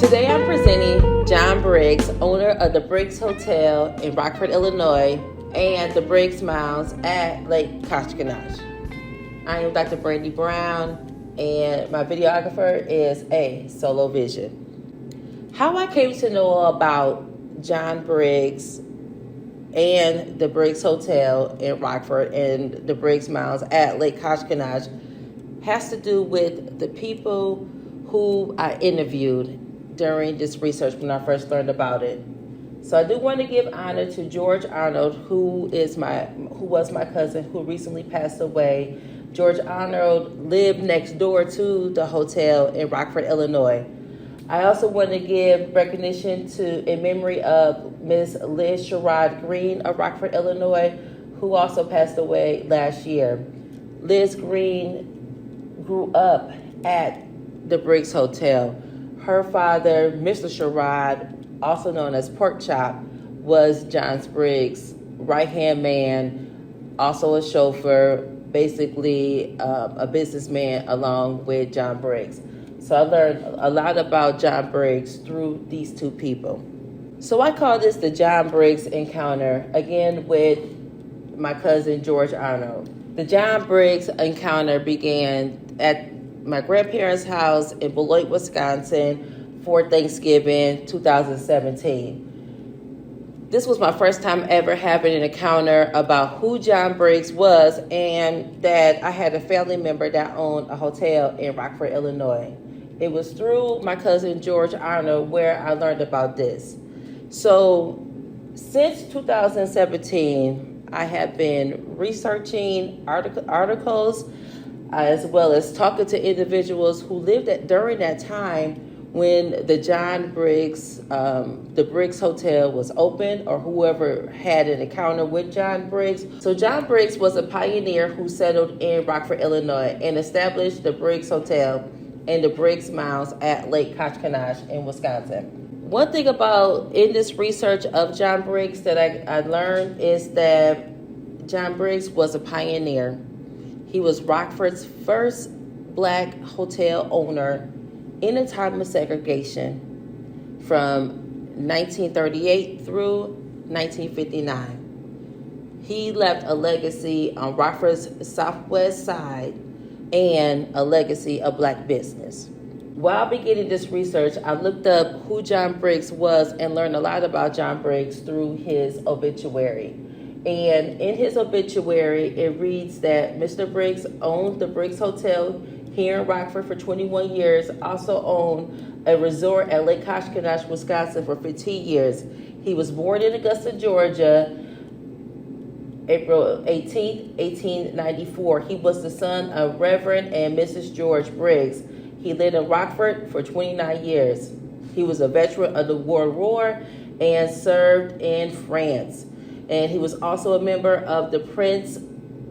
Today I'm presenting John Briggs, owner of the Briggs Hotel in Rockford, Illinois, and the Briggs Mounds at Lake Koshkonach. I am Dr. Brandi Brown, and my videographer is A Solo Vision. How I came to know about John Briggs and the Briggs Hotel in Rockford and the Briggs Mounds at Lake Koshkonach has to do with the people who I interviewed during this research when I first learned about it. So I do want to give honor to George Arnold, who was my cousin who recently passed away. George Arnold lived next door to the hotel in Rockford, Illinois. I also want to give recognition in memory of Miss Liz Sherrod Green of Rockford, Illinois, who also passed away last year. Liz Green grew up at the Briggs Hotel. Her father, Mr. Sherrod, also known as Pork Chop, was John Briggs' right-hand man, also a chauffeur, basically a businessman along with John Briggs. So I learned a lot about John Briggs through these two people. So I call this the John Briggs encounter, again with my cousin George Arnold. The John Briggs encounter began at my grandparents' house in Beloit, Wisconsin for Thanksgiving 2017. This was my first time ever having an encounter about who John Briggs was and that I had a family member that owned a hotel in Rockford, Illinois. It was through my cousin George Arnold where I learned about this. So since 2017, I have been researching articles as well as talking to individuals who lived during that time when the John Briggs, the Briggs Hotel was open, or whoever had an encounter with John Briggs. So John Briggs was a pioneer who settled in Rockford, Illinois, and established the Briggs Hotel and the Briggs Mounds at Lake Koshkonach in Wisconsin. One thing about in this research of John Briggs that I learned is that John Briggs was a pioneer. He was Rockford's first black hotel owner in a time of segregation from 1938 through 1959. He left a legacy on Rockford's southwest side and a legacy of black business. While beginning this research, I looked up who John Briggs was and learned a lot about John Briggs through his obituary. And in his obituary, it reads that Mr. Briggs owned the Briggs Hotel here in Rockford for 21 years, also owned a resort at Lake Koshkonach, Wisconsin for 15 years. He was born in Augusta, Georgia, April 18, 1894. He was the son of Reverend and Mrs. George Briggs. He lived in Rockford for 29 years. He was a veteran of the World War and served in France. And he was also a member of the Prince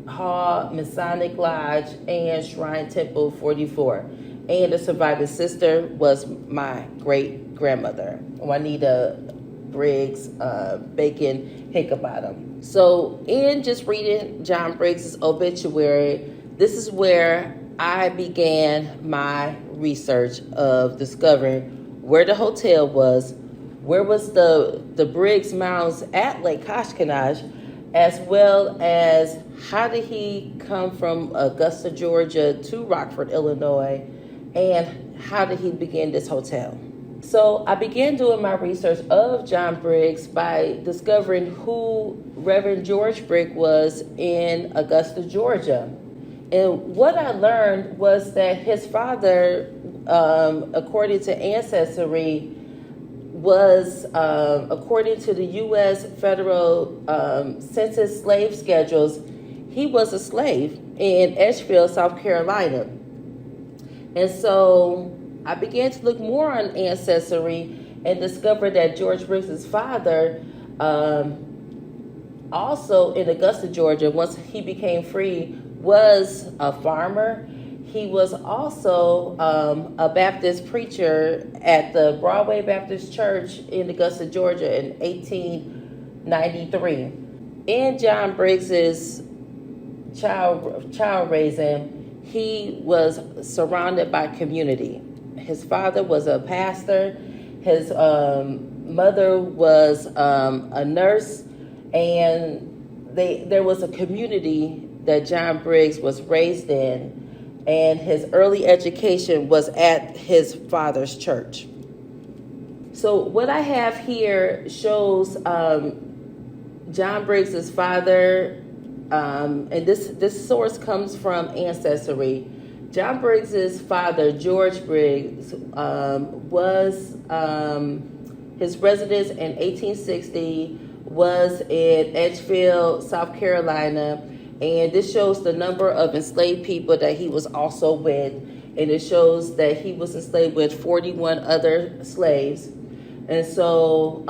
Hall Masonic Lodge and Shrine Temple 44. And the surviving sister was my great-grandmother, Juanita Briggs Bacon Hickenbottom. So in just reading John Briggs' obituary, this is where I began my research of discovering where the hotel was, where was the Briggs Mounds at Lake Koshkonach, as well as how did he come from Augusta, Georgia to Rockford, Illinois, and how did he begin this hotel. So I began doing my research of John Briggs by discovering who Reverend George Briggs was in Augusta, Georgia. And what I learned was that his father, according to Ancestry, was, according to the U.S. federal census slave schedules, he was a slave in Edgefield, South Carolina. And so I began to look more on Ancestry and discovered that George Briggs' father, also in Augusta, Georgia, once he became free, was a farmer. He was also a Baptist preacher at the Broadway Baptist Church in Augusta, Georgia in 1893. In John Briggs's child raising, he was surrounded by community. His father was a pastor, His mother was a nurse, and there was a community that John Briggs was raised in, and his early education was at his father's church. So what I have here shows John Briggs's father, and this source comes from Ancestry. John Briggs's father, George Briggs, was his residence in 1860 was in Edgefield, South Carolina, and this shows the number of enslaved people that he was also with, and it shows that he was enslaved with 41 other slaves. And so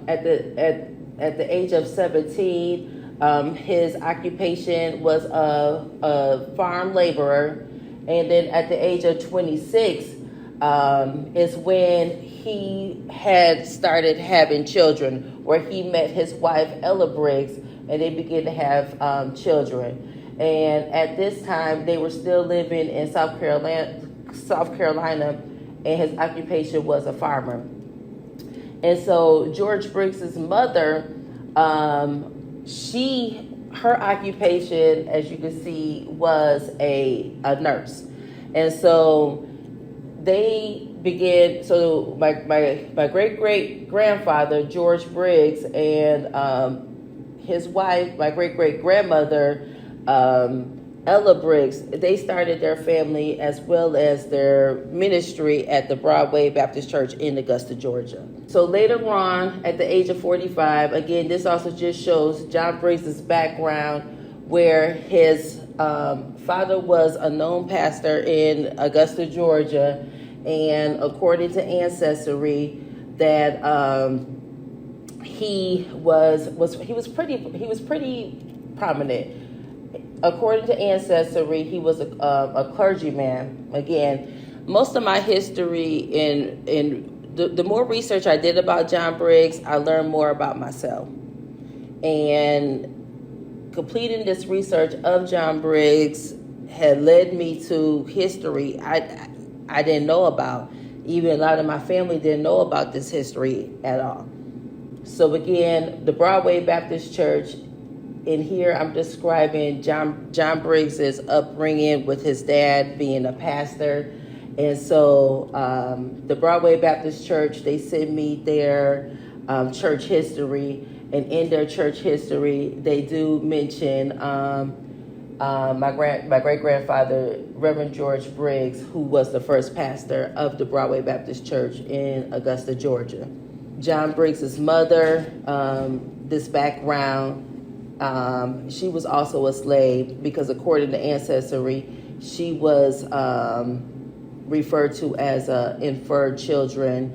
at the age of 17, his occupation was a farm laborer. And then at the age of 26 is when he had started having children, where he met his wife, Ella Briggs, and they began to have children. And at this time, they were still living in South Carolina, and his occupation was a farmer. And so George Briggs's mother, her occupation, as you can see, was a nurse. And so they began, so my great-great-grandfather, George Briggs, and his wife, my great-great-grandmother, Ella Briggs, they started their family as well as their ministry at the Broadway Baptist Church in Augusta, Georgia. So later on, at the age of 45, again, this also just shows John Briggs' background, where his father was a known pastor in Augusta, Georgia, and according to Ancestry, that he was pretty prominent. According to Ancestry, he was a clergyman. Again, most of my history in the more research I did about John Briggs, I learned more about myself. And completing this research of John Briggs had led me to history I didn't know about. Even a lot of my family didn't know about this history at all. So again, the Broadway Baptist Church, in here I'm describing John Briggs's upbringing with his dad being a pastor. And so the Broadway Baptist Church, they send me their church history. And in their church history, they do mention my great-grandfather, Reverend George Briggs, who was the first pastor of the Broadway Baptist Church in Augusta, Georgia. John Briggs's mother, this background, she was also a slave, because according to Ancestry, she was referred to as inferred children,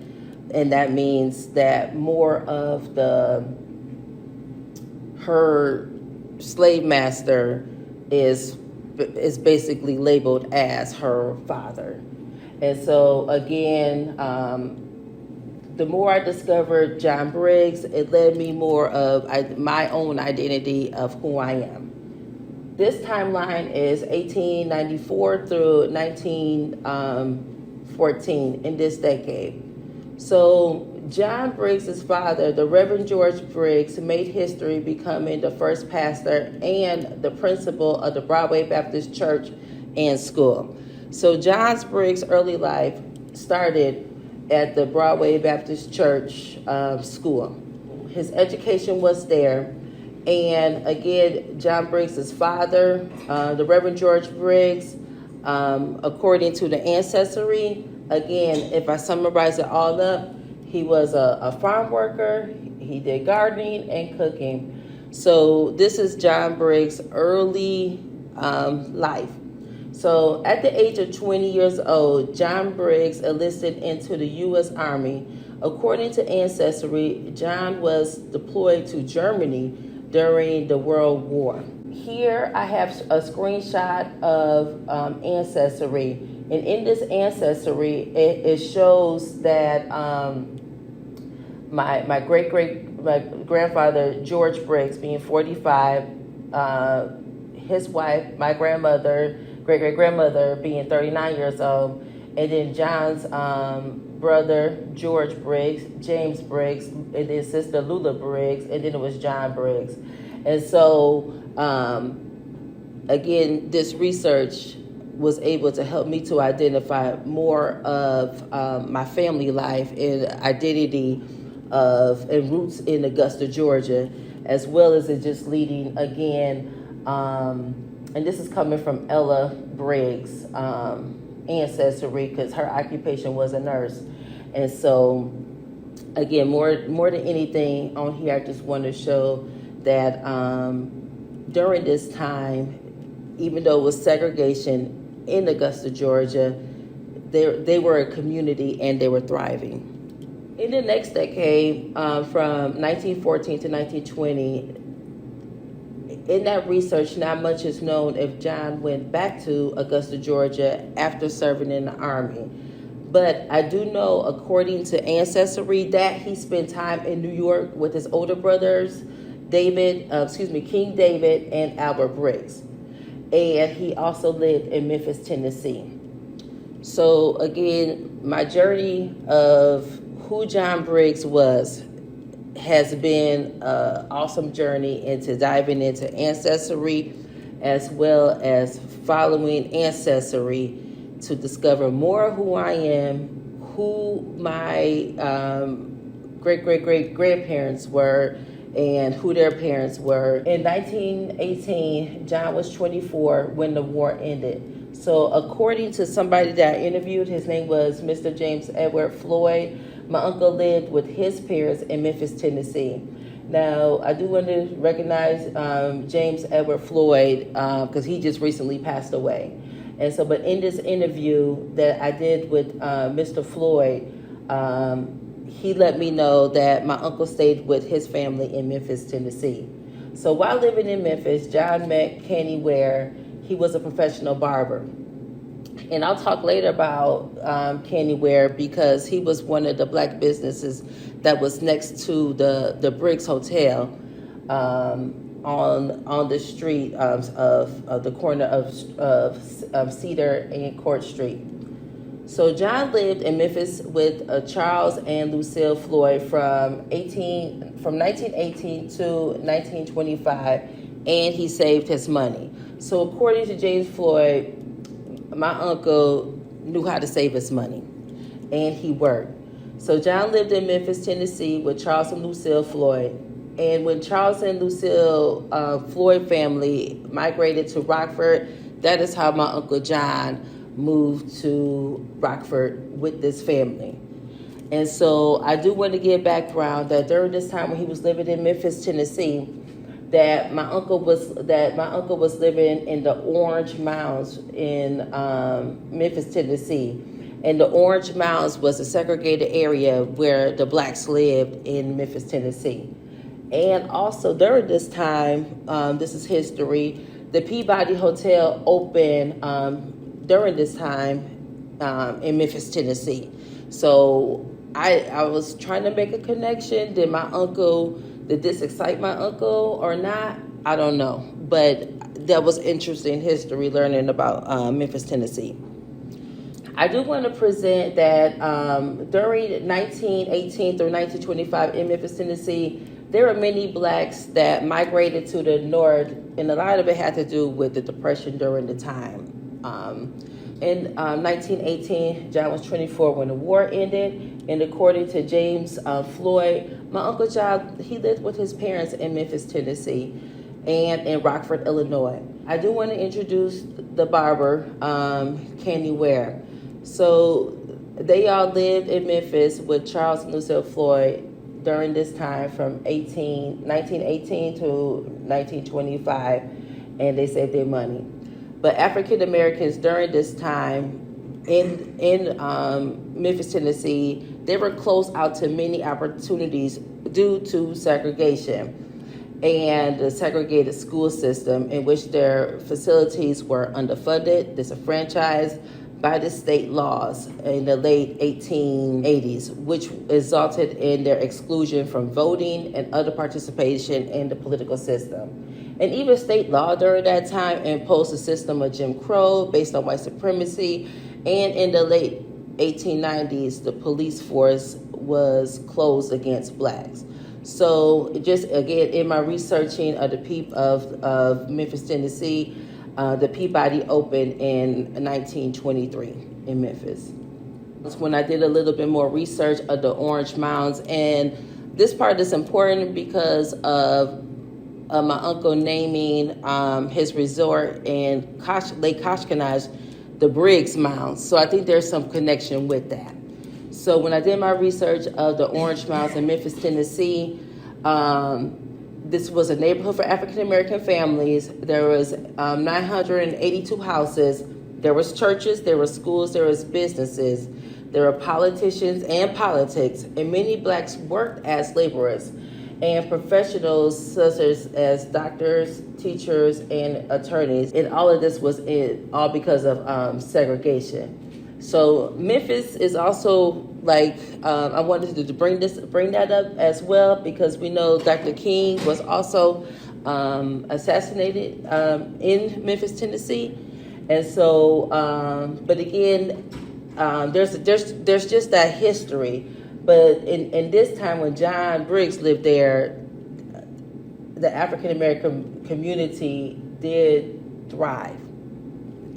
and that means that more of her slave master is basically labeled as her father. And so again, the more I discovered John Briggs, it led me more of my own identity of who I am. This timeline is 1894 through 1914 in this decade. So John Briggs's father, the Reverend George Briggs, made history becoming the first pastor and the principal of the Broadway Baptist Church and School. So John Briggs' early life started at the Broadway Baptist Church School. His education was there. And again, John Briggs's father, the Reverend George Briggs, according to the Ancestry, again, if I summarize it all up, he was a farm worker. He did gardening and cooking. So this is John Briggs' early life. So at the age of 20 years old, John Briggs enlisted into the U.S. Army. According to Ancestry, John was deployed to Germany during the World War. Here I have a screenshot of Ancestry. And in this Ancestry, it shows that my grandfather, George Briggs, being 45, his wife, my grandmother, great-great-grandmother, being 39 years old, and then John's brother, George Briggs, James Briggs, and then sister Lula Briggs, and then it was John Briggs. And so, again, this research was able to help me to identify more of my family life and identity and roots in Augusta, Georgia, as well as it just leading again, and this is coming from Ella Briggs' ancestry, because her occupation was a nurse. And so, again, more than anything on here, I just want to show that during this time, even though it was segregation in Augusta, Georgia, they were a community and they were thriving. In the next decade, from 1914 to 1920, in that research, not much is known if John went back to Augusta, Georgia after serving in the Army. But I do know, according to Ancestry, that he spent time in New York with his older brothers, King David and Albert Briggs. And he also lived in Memphis, Tennessee. So again, my journey of who John Briggs has been an awesome journey into diving into Ancestry, as well as following Ancestry to discover more of who I am, who my great-great-great-grandparents were, and who their parents were. In 1918, John was 24 when the war ended. So according to somebody that I interviewed, his name was Mr. James Edward Floyd, my uncle lived with his parents in Memphis, Tennessee. Now, I do want to recognize James Edward Floyd because he just recently passed away. And so, but in this interview that I did with Mr. Floyd, he let me know that my uncle stayed with his family in Memphis, Tennessee. So while living in Memphis, John met Kenny Ware. He was a professional barber. And I'll talk later about Kenny Ware because he was one of the black businesses that was next to the Briggs Hotel on the street of the corner of Cedar and Court Street. So John lived in Memphis with Charles and Lucille Floyd from 1918 to 1925, and he saved his money. So according to James Floyd, my uncle knew how to save his money, and he worked. So John lived in Memphis, Tennessee with Charles and Lucille Floyd. And when Charles and Lucille Floyd family migrated to Rockford, that is how my Uncle John moved to Rockford with this family. And so I do want to give background that during this time when he was living in Memphis, Tennessee, that my uncle was living in the Orange Mounds in Memphis, Tennessee. And the Orange Mounds was a segregated area where the blacks lived in Memphis, Tennessee. And also during this time, this is history, the Peabody Hotel opened during this time in Memphis, Tennessee. So I was trying to make a connection. Did this excite my uncle or not? I don't know. But that was interesting history learning about Memphis, Tennessee. I do want to present that during 1918 through 1925 in Memphis, Tennessee, there were many blacks that migrated to the north, and a lot of it had to do with the Depression during the time. In 1918, John was 24 when the war ended, and according to James Floyd, my Uncle John, he lived with his parents in Memphis, Tennessee, and in Rockford, Illinois. I do want to introduce the barber, Kenny Ware. So they all lived in Memphis with Charles and Lucille Floyd during this time from 1918 to 1925, and they saved their money. But African Americans during this time in Memphis, Tennessee, they were closed out to many opportunities due to segregation and the segregated school system in which their facilities were underfunded, disenfranchised by the state laws in the late 1880s, which resulted in their exclusion from voting and other participation in the political system. And even state law during that time imposed a system of Jim Crow based on white supremacy And in the late 1890s, the police force was closed against blacks. So just again, in my researching of of Memphis, Tennessee, the Peabody opened in 1923 in Memphis. That's when I did a little bit more research of the Orange Mounds, and this part is important because of my uncle naming his resort in Lake Koshkonaj the Briggs Mounds. So I think there's some connection with that. So when I did my research of the Orange Mounds in Memphis, Tennessee, this was a neighborhood for African American families. There was 982 houses. There was churches, there were schools, there was businesses. There were politicians and politics, and many blacks worked as laborers and professionals such as doctors, teachers, and attorneys. And all of this was all because of segregation. So Memphis is also I wanted to bring that up as well, because we know Dr. King was also assassinated in Memphis, Tennessee. And so, but again, there's just that history. But in this time when John Briggs lived there, the African American community did thrive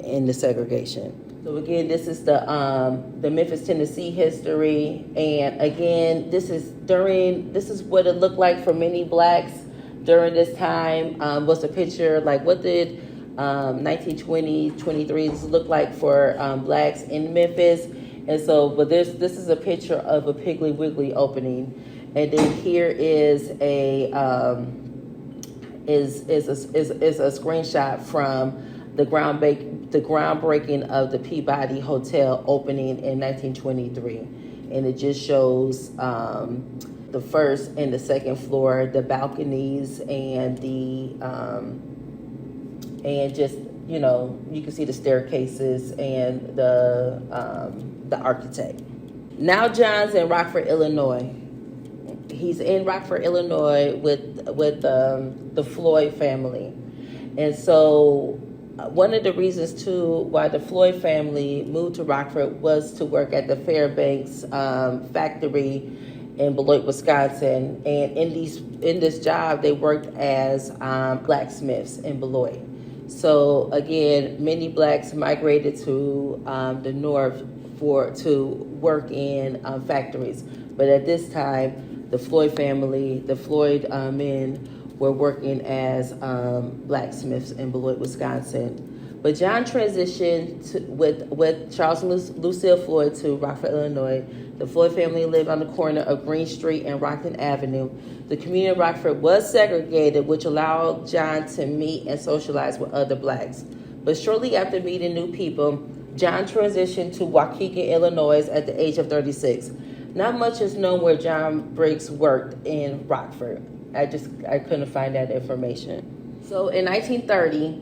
in the segregation. So again, this is the Memphis, Tennessee history, and again, this is what it looked like for many blacks during this time. Was a picture what did 1920, 23 look like for blacks in Memphis. And so, but this is a picture of a Piggly Wiggly opening, and then here is a screenshot from the groundbreaking of the Peabody Hotel opening in 1923, and it just shows the first and the second floor, the balconies, and and just you can see the staircases and the architect. Now John's in Rockford, Illinois. He's in Rockford, Illinois with the Floyd family, and so one of the reasons too why the Floyd family moved to Rockford was to work at the Fairbanks factory in Beloit, Wisconsin, and in this job they worked as blacksmiths in Beloit. So again, many blacks migrated to the north to work in factories. But at this time, the Floyd family, the Floyd men were working as blacksmiths in Beloit, Wisconsin. But John transitioned with Charles and Lucille Floyd to Rockford, Illinois. The Floyd family lived on the corner of Green Street and Rockland Avenue. The community of Rockford was segregated, which allowed John to meet and socialize with other blacks. But shortly after meeting new people, John transitioned to Waukegan, Illinois at the age of 36. Not much is known where John Briggs worked in Rockford. I couldn't find that information. So in 1930,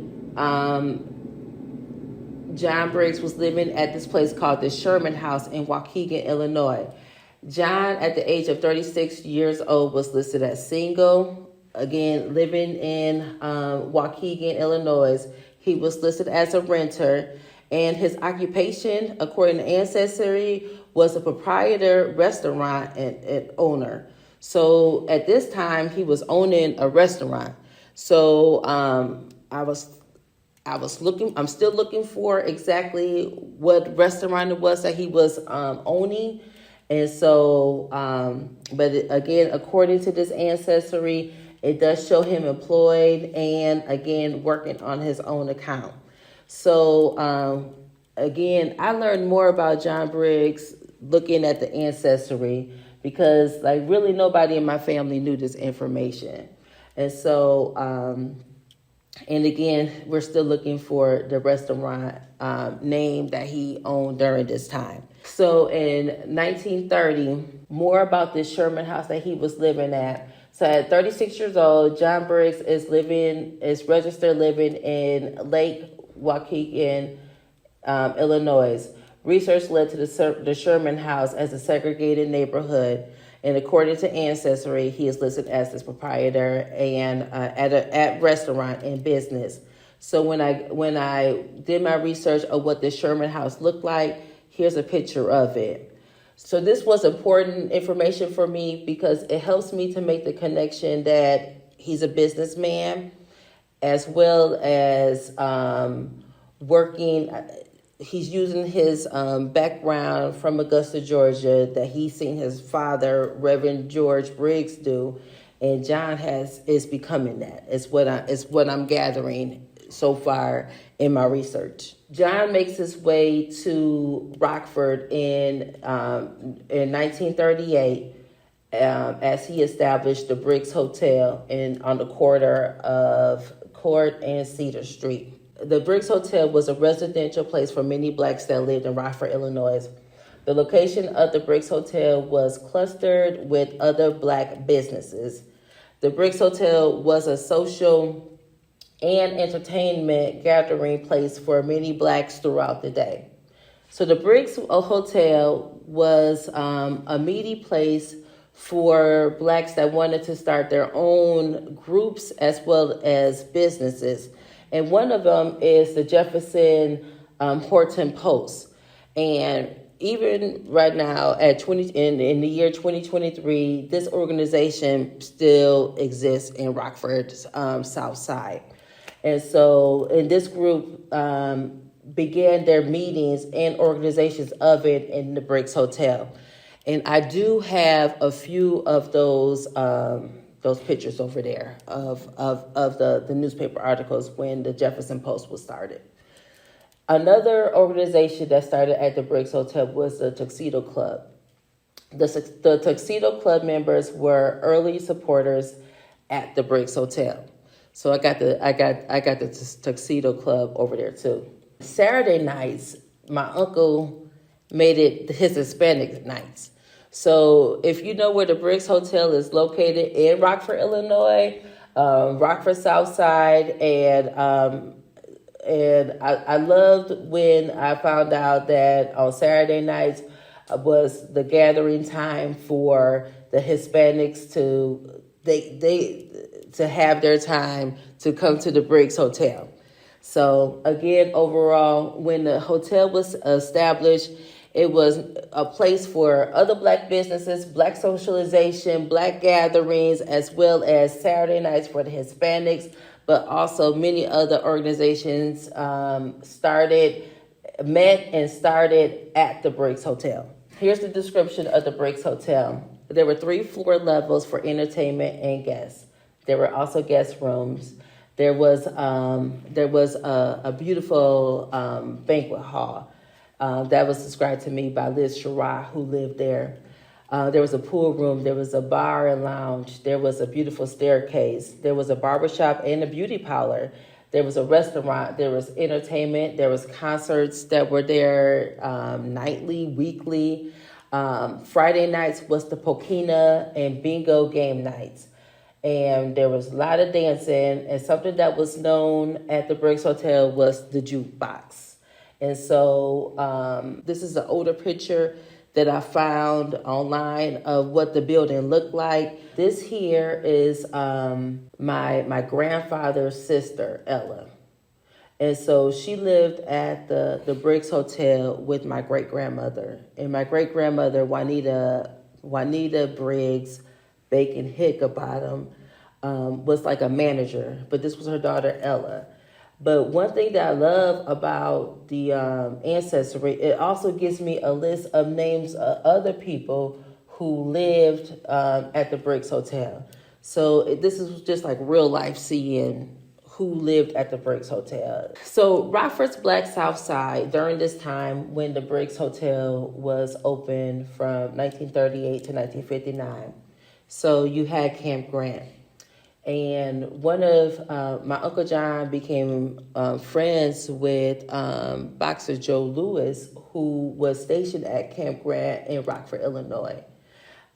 John Briggs was living at this place called the Sherman House in Waukegan, Illinois. John, at the age of 36 years old, was listed as single. Again, living in Waukegan, Illinois. He was listed as a renter, and his occupation, according to Ancestry, was a proprietor, restaurant, and owner. So at this time, he was owning a restaurant. So I'm still looking for exactly what restaurant it was that he was owning. And so, again, according to this Ancestry, it does show him employed and, again, working on his own account. So, again, I learned more about John Briggs looking at the Ancestry, because really nobody in my family knew this information. And so, and again, we're still looking for the restaurant name that he owned during this time. So in 1930, more about this Sherman House that he was living at. So at 36 years old, John Briggs is registered living in Lake Waukegan, Illinois. Research led to the Sherman House as a segregated neighborhood, and according to Ancestry, he is listed as this proprietor and at restaurant and business. So when I did my research of what the Sherman House looked like, here's a picture of it. So this was important information for me because it helps me to make the connection that he's a businessman, as well as working. He's using his background from Augusta, Georgia, that he's seen his father, Reverend George Briggs, do, and John is becoming that. It's what I'm gathering so far in my research. John makes his way to Rockford in 1938 as he established the Briggs Hotel on the corner of Court and Cedar Street. The Briggs Hotel was a residential place for many blacks that lived in Rockford, Illinois. The location of the Briggs Hotel was clustered with other black businesses. The Briggs Hotel was a social and entertainment gathering place for many blacks throughout the day. So the Briggs Hotel was a meeting place for blacks that wanted to start their own groups as well as businesses. And one of them is the Jefferson Horton Post. And even right now, in the year 2023, this organization still exists in Rockford's South Side. And so, in this group began their meetings and organizations of it in the Briggs Hotel. And I do have a few of those pictures over there of the newspaper articles when the Jefferson Post was started. Another organization that started at the Briggs Hotel was the Tuxedo Club. The Tuxedo Club members were early supporters at the Briggs Hotel. So I got the Tuxedo Club over there too. Saturday nights, my uncle made it his Hispanic nights. So if you know where the Briggs Hotel is located in Rockford, Illinois, Rockford South Side, and I loved when I found out that on Saturday nights was the gathering time for the Hispanics to have their time to come to the Briggs Hotel. So again, overall, when the hotel was established, it was a place for other black businesses, black socialization, black gatherings, as well as Saturday nights for the Hispanics, but also many other organizations met and started at the Briggs Hotel. Here's the description of the Briggs Hotel. There were 3 floor levels for entertainment and guests. There were also guest rooms. There was a beautiful banquet hall. That was described to me by Liz Shara, who lived there. There was a pool room. There was a bar and lounge. There was a beautiful staircase. There was a barbershop and a beauty parlor. There was a restaurant. There was entertainment. There was concerts that were there nightly, weekly. Friday nights was the Pokina and bingo game nights. And there was a lot of dancing. And something that was known at the Briggs Hotel was the jukebox. And so this is an older picture that I found online of what the building looked like. This here is my grandfather's sister, Ella. And so she lived at the Briggs Hotel with my great-grandmother. And my great-grandmother, Juanita Briggs Bacon Hickabotham, was like a manager. But this was her daughter, Ella. But one thing that I love about the ancestry, it also gives me a list of names of other people who lived at the Briggs Hotel. So this is just like real life seeing who lived at the Briggs Hotel. So Rockford's Black South Side, during this time when the Briggs Hotel was open from 1938 to 1959. So you had Camp Grant. And one of my Uncle John became friends with boxer Joe Louis, who was stationed at Camp Grant in Rockford, Illinois.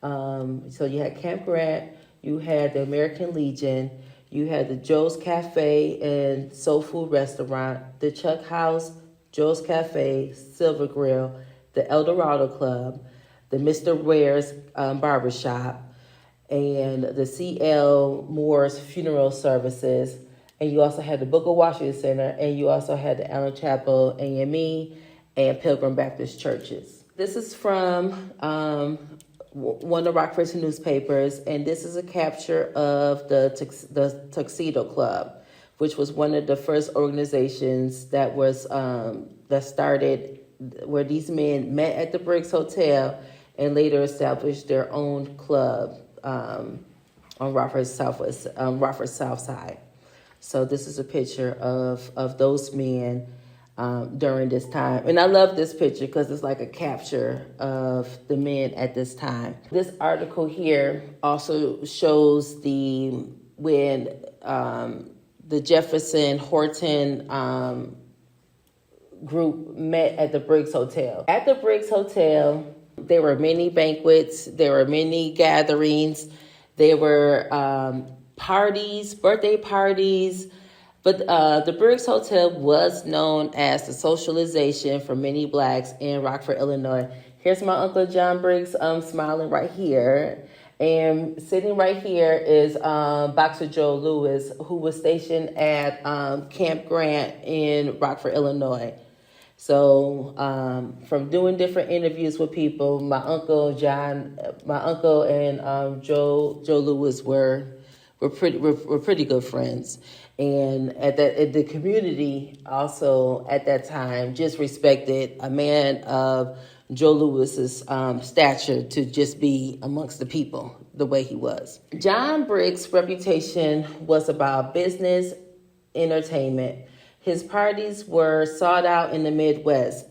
So you had Camp Grant, you had the American Legion, you had the Joe's Cafe and Soul Food Restaurant, the Chuck House, Joe's Cafe, Silver Grill, the El Dorado Club, the Mr. Ware's Barbershop, and the C.L. Moore's Funeral Services, And you also had the Book of Washington Center, and you also had the Allen Chapel, AME, and Pilgrim Baptist churches. This is from one of Rockford's newspapers, and this is a capture of the Tuxedo Club, which was one of the first organizations that was that started, where these men met at the Briggs Hotel and later established their own club on Rockford's South Side. So this is a picture of those men during this time. And I love this picture because it's like a capture of the men at this time. This article here also shows when the Jefferson Horton group met at the Briggs Hotel. At the Briggs Hotel, there were many banquets, there were many gatherings, there were parties, birthday parties, but the Briggs Hotel was known as the socialization for many blacks in Rockford, Illinois. Here's my Uncle John Briggs smiling right here. And sitting right here is Boxer Joe Lewis, who was stationed at Camp Grant in Rockford, Illinois. So from doing different interviews with people, my uncle and Joe Lewis were pretty good friends, and the community also at that time just respected a man of Joe Lewis's stature to just be amongst the people the way he was. John Briggs' reputation was about business, entertainment. His parties were sought out in the Midwest.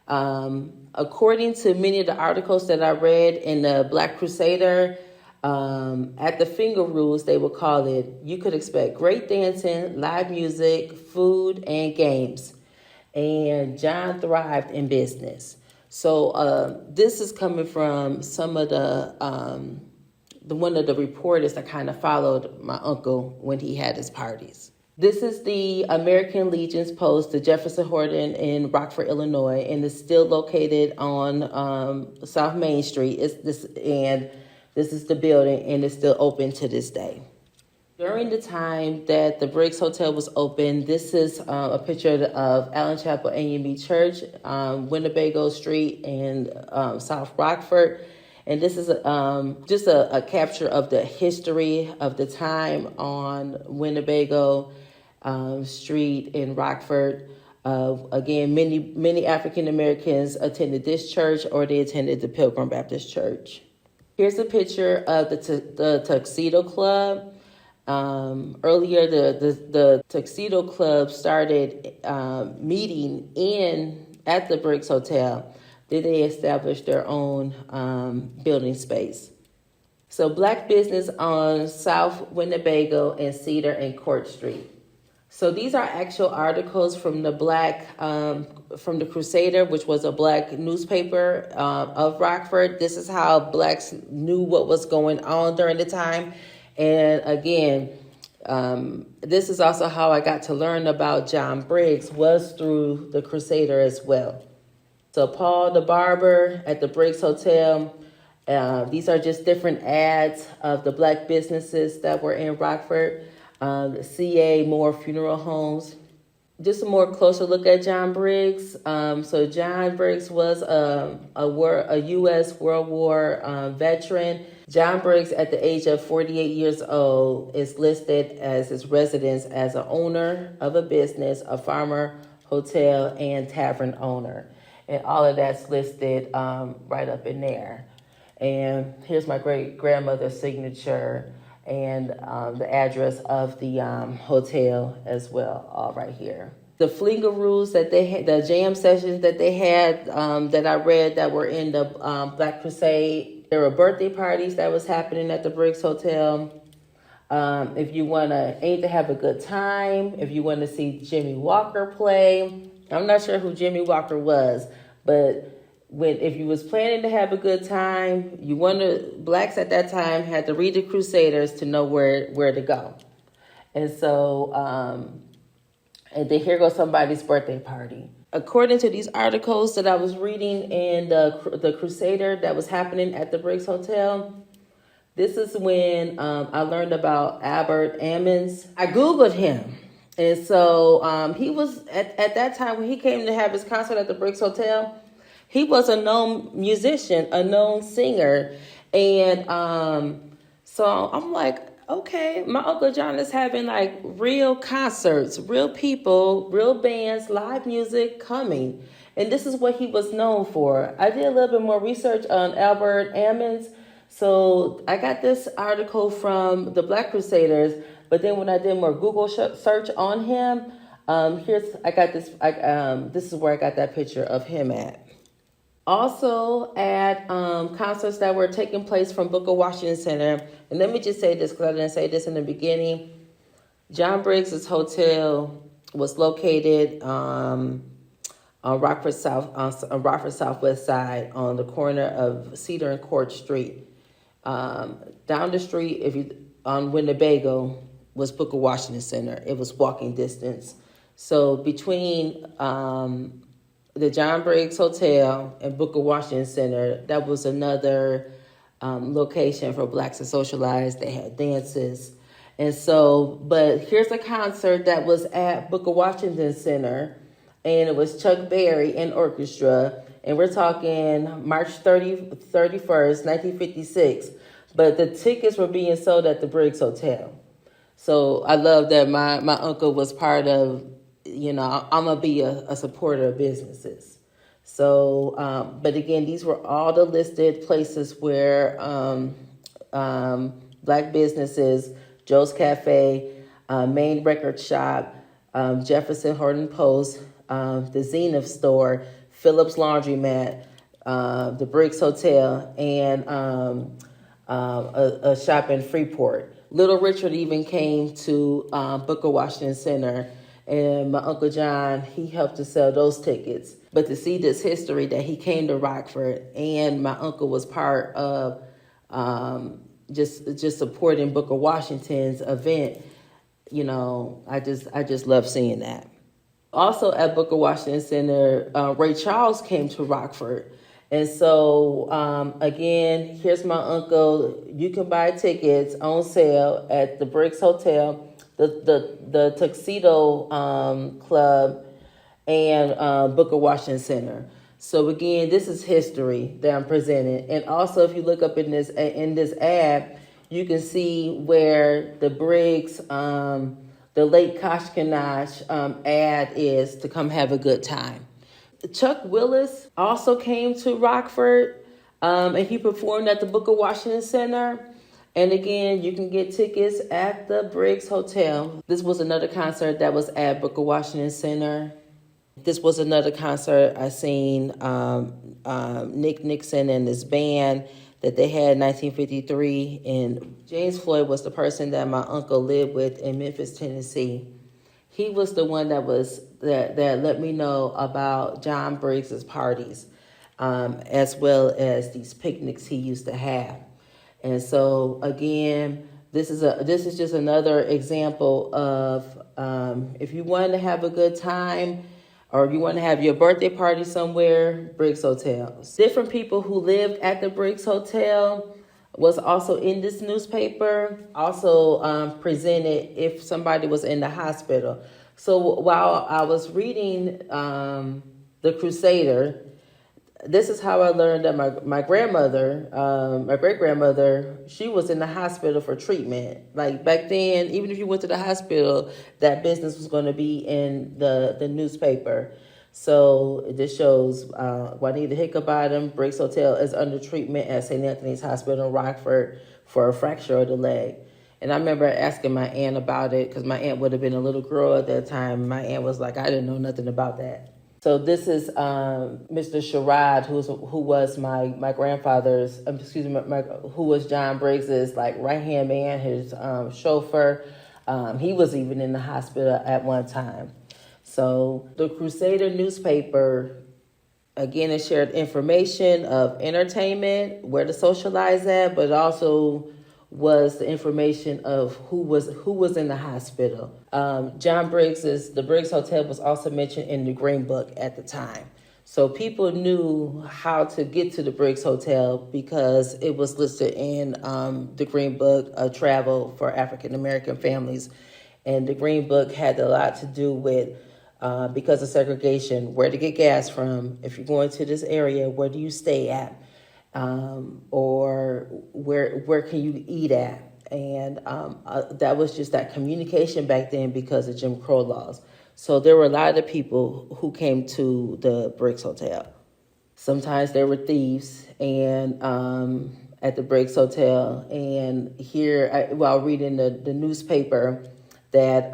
According to many of the articles that I read in the Black Crusader, at the Finger Rules, they would call it, you could expect great dancing, live music, food, and games. And John thrived in business. So this is coming from some of the one of the reporters that kind of followed my uncle when he had his parties. This is the American Legion's post, the Jefferson Horton in Rockford, Illinois, and it's still located on South Main Street. This is the building, and it's still open to this day. During the time that the Briggs Hotel was open, this is a picture of Allen Chapel AME Church, Winnebago Street in South Rockford. And this is just a capture of the history of the time on Winnebago Street in Rockford. Again, many African Americans attended this church, or they attended the Pilgrim Baptist Church. Here's a picture of the Tuxedo Club. Earlier, the Tuxedo Club started meeting at the Briggs Hotel. Then they established their own building space. So Black business on South Winnebago and Cedar and Court Street. So these are actual articles from the from the Crusader, which was a Black newspaper of Rockford. This is how Blacks knew what was going on during the time. And again, this is also how I got to learn about John Briggs, was through the Crusader as well. So Paul the Barber at the Briggs Hotel. These are just different ads of the Black businesses that were in Rockford. CA Moore Funeral Homes. Just a more closer look at John Briggs. So John Briggs was a U.S. World War veteran. John Briggs, at the age of 48 years old, is listed as his residence as an owner of a business, a farmer, hotel, and tavern owner. And all of that's listed right up in there. And here's my great-grandmother's signature and the address of the hotel as well, all right here. The flingaroos that they had, the jam sessions that they had that I read that were in the Black Crusade. There were birthday parties that was happening at the Briggs Hotel. If you want to aim to have a good time, if you want to see Jimmy Walker play, I'm not sure who Jimmy Walker was, but if you was planning to have a good time, Blacks at that time had to read the Crusaders to know where to go. And so, and then here goes somebody's birthday party. According to these articles that I was reading in the Crusader that was happening at the Briggs Hotel, this is when I learned about Albert Ammons. I Googled him And so he was at that time when he came to have his concert at the Briggs Hotel. He was a known musician, a known singer, and so I'm like, okay, my Uncle John is having like real concerts, real people, real bands, live music coming. And this is what he was known for. I did a little bit more research on Albert Ammons. So I got this article from the Black Crusaders, but then when I did more Google search on him, this is where I got that picture of him at. Also at concerts that were taking place from Booker Washington Center, and let me just say this because I didn't say this in the beginning. John Briggs' hotel was located on Rockford Southwest side on the corner of Cedar and Court Street. Down the street, if you on Winnebago, was Booker Washington Center. It was walking distance. So between the John Briggs Hotel and Booker Washington Center, that was another location for blacks to socialize. They had dances. And so, but here's a concert that was at Booker Washington Center, and it was Chuck Berry and orchestra, and we're talking March 31st, 1956. But the tickets were being sold at the Briggs Hotel. So I love that my uncle was part of, I'm going to be a supporter of businesses. So, but again, these were all the listed places where black businesses, Joe's Cafe, Main Record Shop, Jefferson Horton Post, the Zenith Store, Phillips Laundromat, the Briggs Hotel, and a shop in Freeport. Little Richard even came to Booker Washington Center, and my Uncle John, he helped to sell those tickets. But to see this history that he came to Rockford, and my uncle was part of just supporting Booker Washington's event, I just love seeing that. Also at Booker Washington Center, Ray Charles came to Rockford. And so, again, here's my uncle. You can buy tickets on sale at the Briggs Hotel, the Tuxedo Club, and Booker Washington Center. So again, this is history that I'm presenting. And also, if you look up in this ad, you can see where the Briggs, the Lake Koshkonash ad is to come have a good time. Chuck Willis also came to Rockford, and he performed at the Booker Washington Center. And again, you can get tickets at the Briggs Hotel. This was another concert that was at Booker Washington Center. This was another concert I seen Nick Nixon and his band that they had in 1953. And James Floyd was the person that my uncle lived with in Memphis, Tennessee. He was the one that let me know about John Briggs's parties, as well as these picnics he used to have. And so again, this is just another example of if you want to have a good time or you want to have your birthday party somewhere, Briggs Hotels. Different people who lived at the Briggs Hotel was also in this newspaper, also presented if somebody was in the hospital. So while I was reading The Crusader, this is how I learned that my grandmother, my great-grandmother, she was in the hospital for treatment. Like back then, even if you went to the hospital, that business was going to be in the newspaper. So this shows Juanita Hickenbottom, Briggs Hotel, is under treatment at St. Anthony's Hospital in Rockford for a fracture of the leg. And I remember asking my aunt about it because my aunt would have been a little girl at that time. My aunt was like, I didn't know nothing about that. So this is Mr. Sherrod, who was my grandfather's, who was John Briggs's right-hand man, his chauffeur. He was even in the hospital at one time. So the Crusader newspaper, again, it shared information of entertainment, where to socialize at, but also was the information of who was in the hospital. John the Briggs Hotel was also mentioned in the Green Book at the time. So people knew how to get to the Briggs Hotel because it was listed in the Green Book of Travel for African American Families And the Green Book had a lot to do with, because of segregation, where to get gas from. If you're going to this area, where do you stay at? Or where can you eat at? And that was just that communication back then because of Jim Crow laws. So there were a lot of people who came to the Briggs Hotel. Sometimes there were thieves and at the Briggs Hotel. And here, while reading the newspaper, that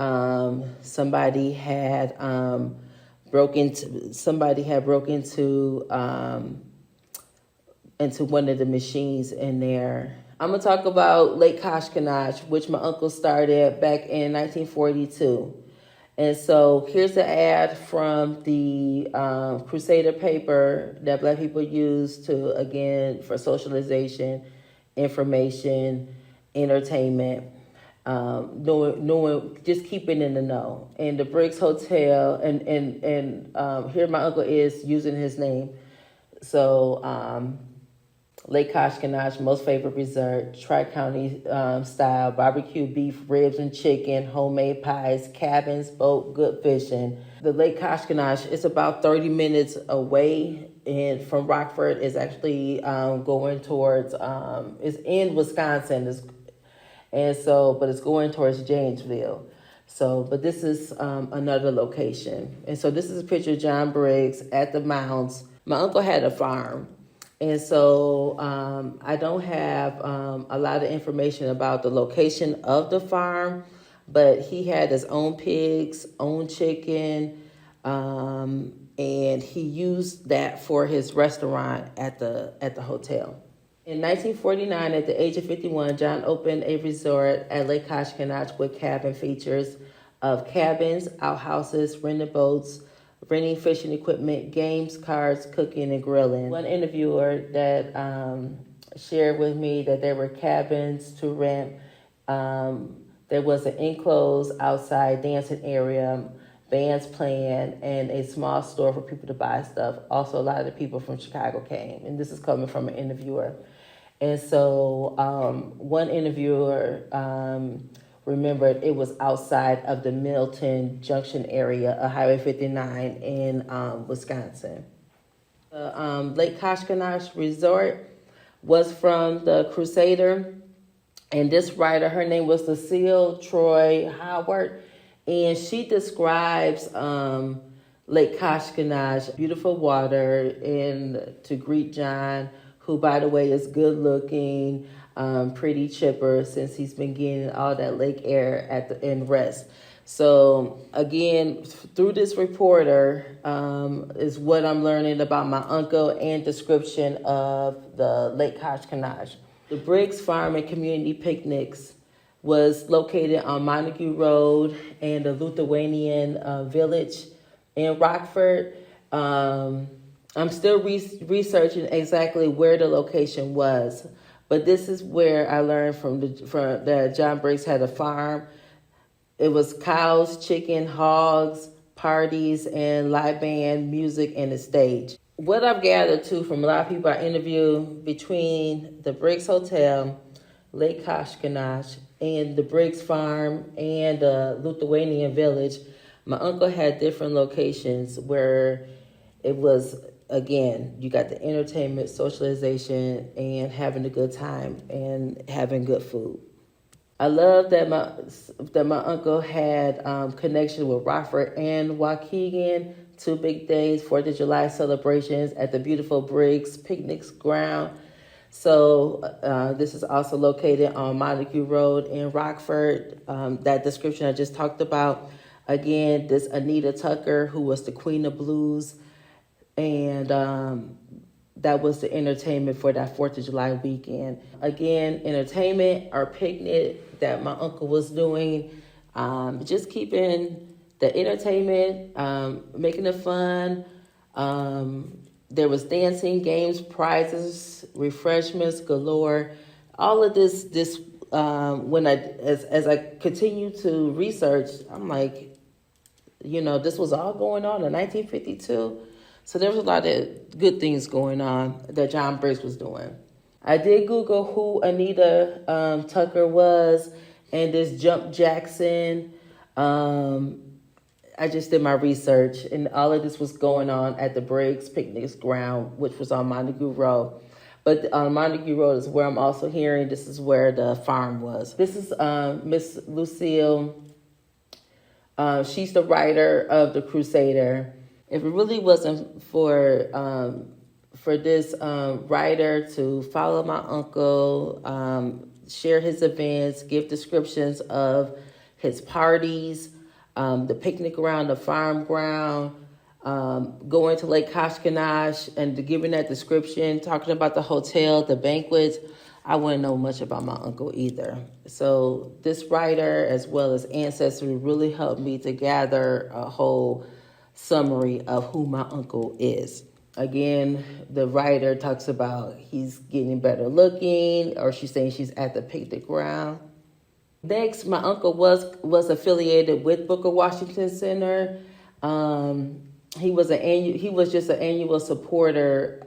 somebody had broke into one of the machines in there. I'm gonna talk about Lake Koshkonach, which my uncle started back in 1942. And so here's the ad from the Crusader paper that Black people use to, again, for socialization, information, entertainment, knowing, just keeping in the know. And the Briggs Hotel, and here my uncle is using his name. So Lake Koshkonach, most favorite resort, Tri-County style, barbecue beef, ribs and chicken, homemade pies, cabins, boat, good fishing. The Lake Koshkonach is about 30 minutes away, and from Rockford is actually going towards, it's in Wisconsin, but it's going towards Janesville. So, but this is another location. And so this is a picture of John Briggs at the Mounds. My uncle had a farm. And so I don't have a lot of information about the location of the farm, but he had his own pigs, own chicken, and he used that for his restaurant at the hotel. In 1949, at the age of 51, John opened a resort at Lake Koshkonach with cabin features of cabins, outhouses, rented boats, renting fishing equipment, games, cards, cooking, and grilling. One interviewer that shared with me that there were cabins to rent. There was an enclosed outside dancing area, bands playing, and a small store for people to buy stuff. Also, a lot of the people from Chicago came, and this is coming from an interviewer. And so one interviewer remembered it was outside of the Milton Junction area of Highway 59 in Wisconsin. The Lake Koshkonach Resort was from the Crusader, and this writer, her name was Lucille Troy Howard, and she describes Lake Koshkonach, beautiful water, and to greet John, who, by the way, is good looking, pretty chipper since he's been getting all that lake air at the end rest. So again, through this reporter is what I'm learning about my uncle and description of the Lake Koshkonach. The Briggs Farm and Community Picnics was located on Montague Road and the Lithuanian Village in Rockford. I'm still researching exactly where the location was, but this is where I learned from that John Briggs had a farm. It was cows, chicken, hogs, parties, and live band, music, and a stage. What I've gathered too from a lot of people I interviewed, between the Briggs Hotel, Lake Koshkonach, and the Briggs Farm and the Lithuanian Village, my uncle had different locations where it was, again, you got the entertainment, socialization, and having a good time and having good food. I love that my uncle had connection with Rockford and Waukegan, 2 big days, 4th of July celebrations at the beautiful Briggs Picnics Ground. So this is also located on Montague Road in Rockford. That description I just talked about. Again, this Anita Tucker, who was the Queen of Blues, and that was the entertainment for that 4th of July weekend. Again, entertainment or picnic that my uncle was doing, just keeping the entertainment, making it fun. There was dancing, games, prizes, refreshments galore. All of this when as I continue to research, I'm like, this was all going on in 1952. So there was a lot of good things going on that John Briggs was doing. I did Google who Anita Tucker was, and this Jump Jackson I just did my research, and all of this was going on at the Briggs Picnic Ground, which was on Montague Road. But on Montague Road is where I'm also hearing this is where the farm was. This is Miss Lucille. She's the writer of The Crusader. If it really wasn't for this writer to follow my uncle, share his events, give descriptions of his parties, the picnic ground, the farm ground, going to Lake Koshkonesh and giving that description, talking about the hotel, the banquets, I wouldn't know much about my uncle either. So this writer, as well as Ancestry, really helped me to gather a whole summary of who my uncle is. Again, the writer talks about he's getting better looking, or she's saying she's at the picnic ground. Next, my uncle was affiliated with Booker Washington Center. He was just an annual supporter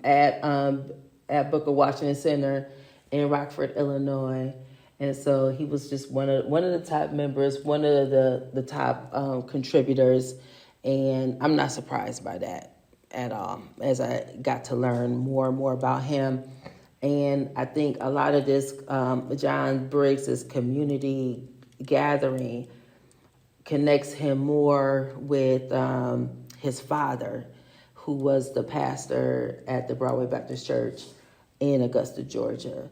at Booker Washington Center in Rockford, Illinois, and so he was just one of the top members, one of the top contributors, and I'm not surprised by that at all. As I got to learn more and more about him. And I think a lot of this, John Briggs's community gathering connects him more with his father, who was the pastor at the Broadway Baptist Church in Augusta, Georgia.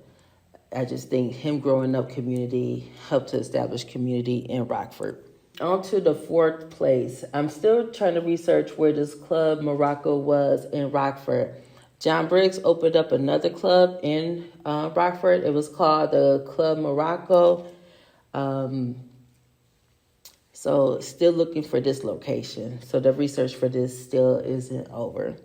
I just think him growing up community helped to establish community in Rockford. On to the fourth place. I'm still trying to research where this Club Morocco was in Rockford. John Briggs opened up another club in Rockford. It was called the Club Morocco. So still looking for this location. So the research for this still isn't over.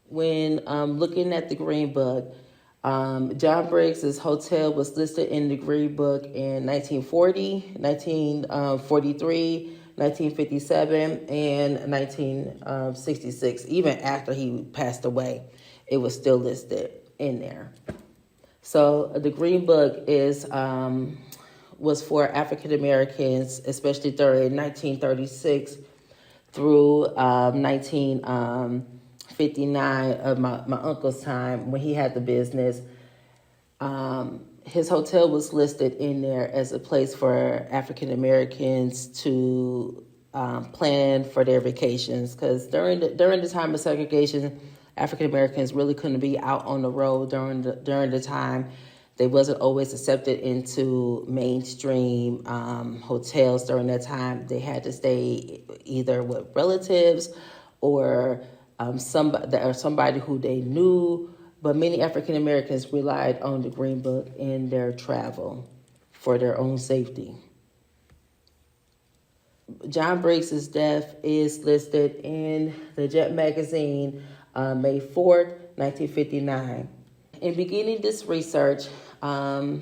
When looking at the Green Book, John Briggs's hotel was listed in the Green Book in 1940, 1943, 1957, and 1966. Even after he passed away, it was still listed in there. So the Green Book was for African Americans, especially during 1936 through 1959 of my uncle's time when he had the business. His hotel was listed in there as a place for African Americans to plan for their vacations, because during the time of segregation, African Americans really couldn't be out on the road during the time. They wasn't always accepted into mainstream hotels during that time. They had to stay either with relatives or somebody who they knew. But many African Americans relied on the Green Book in their travel for their own safety. John Briggs's death is listed in the Jet magazine May 4th, 1959. In beginning this research, a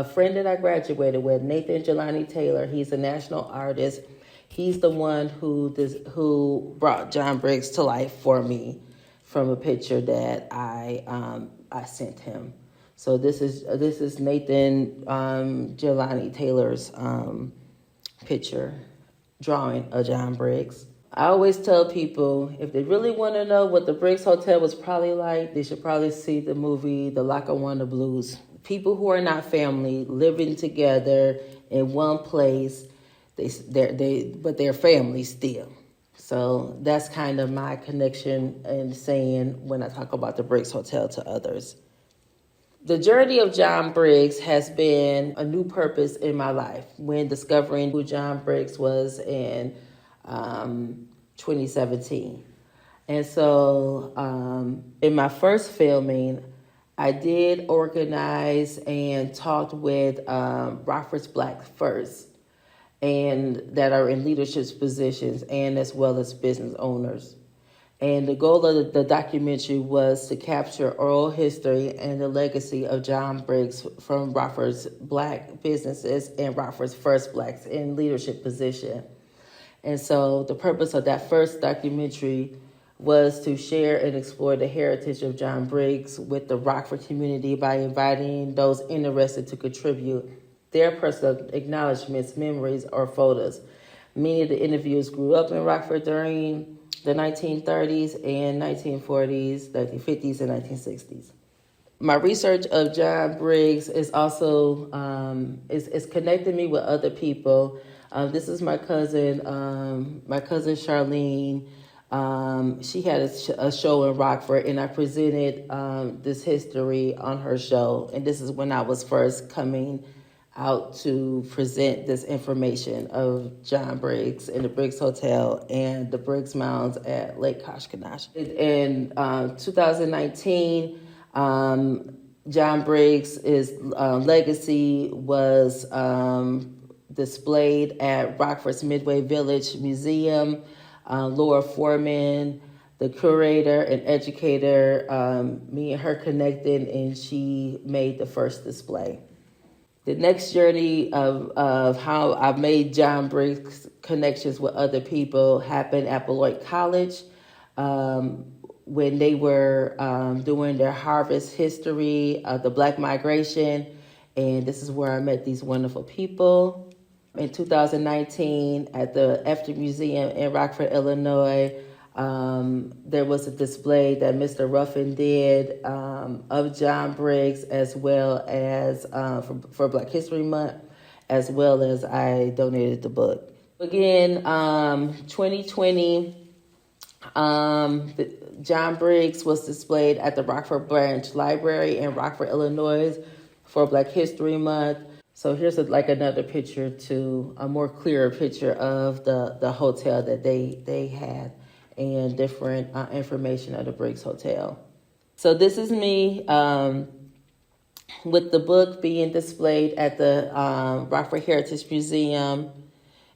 friend that I graduated with, Nathan Jelani Taylor, he's a national artist. He's the one who brought John Briggs to life for me from a picture that I sent him. So this is Nathan Jelani Taylor's picture drawing of John Briggs. I always tell people, if they really want to know what the Briggs Hotel was probably like, they should probably see the movie The Lackawanna Blues. People who are not family living together in one place, but they're family still. So that's kind of my connection and saying when I talk about the Briggs Hotel to others. The journey of John Briggs has been a new purpose in my life when discovering who John Briggs was in 2017. And so in my first filming, I did organize and talked with Rockford's Black First, and that are in leadership positions and as well as business owners. And the goal of the documentary was to capture oral history and the legacy of John Briggs from Rockford's Black businesses and Rockford's first Blacks in leadership position. And so the purpose of that first documentary was to share and explore the heritage of John Briggs with the Rockford community by inviting those interested to contribute their personal acknowledgments, memories, or photos. Many of the interviewers grew up in Rockford during the 1930s and 1940s, 1950s, and 1960s. My research of John Briggs is also is connecting me with other people. This is my cousin Charlene. She had a show in Rockford, and I presented this history on her show. And this is when I was first coming out to present this information of John Briggs and the Briggs Hotel and the Briggs Mounds at Lake Koshkonesh. In 2019, John Briggs' legacy was displayed at Rockford's Midway Village Museum. Laura Foreman, the curator and educator, me and her connected, and she made the first display. The next journey of how I made John Briggs connections with other people happened at Beloit College when they were doing their harvest history of the Black migration. And this is where I met these wonderful people. In 2019, at the Efter Museum in Rockford, Illinois, there was a display that Mr. Ruffin did of John Briggs, as well as for Black History Month, as well as I donated the book. Again, 2020, John Briggs was displayed at the Rockford Branch Library in Rockford, Illinois, for Black History Month. So here's another picture, to a more clearer picture of the hotel that they had, and different information of the Briggs Hotel. So this is me with the book being displayed at the Rockford Heritage Museum.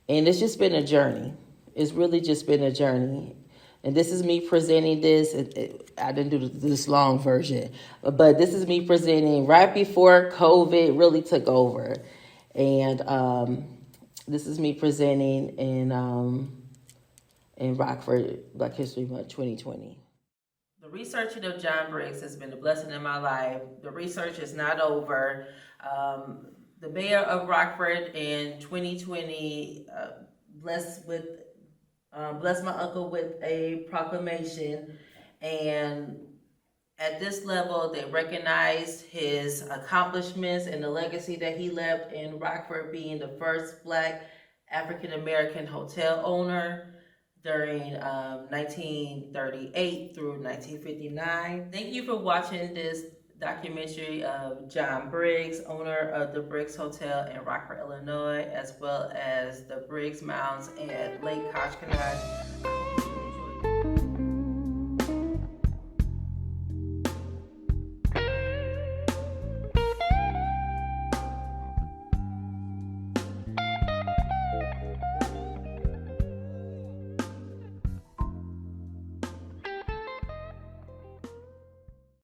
And it's just been a journey. It's really just been a journey. And this is me presenting this. I didn't do this long version, but this is me presenting right before COVID really took over. And this is me presenting in Rockford Black History Month 2020. The researching of John Briggs has been a blessing in my life. The research is not over. The mayor of Rockford in 2020 blessed my uncle with a proclamation, and at this level, they recognized his accomplishments and the legacy that he left in Rockford, being the first Black African-American hotel owner during 1938 through 1959. Thank you for watching this documentary of John Briggs, owner of the Briggs Hotel in Rockford, Illinois, as well as the Briggs Mounds at Lake Koshkonesh.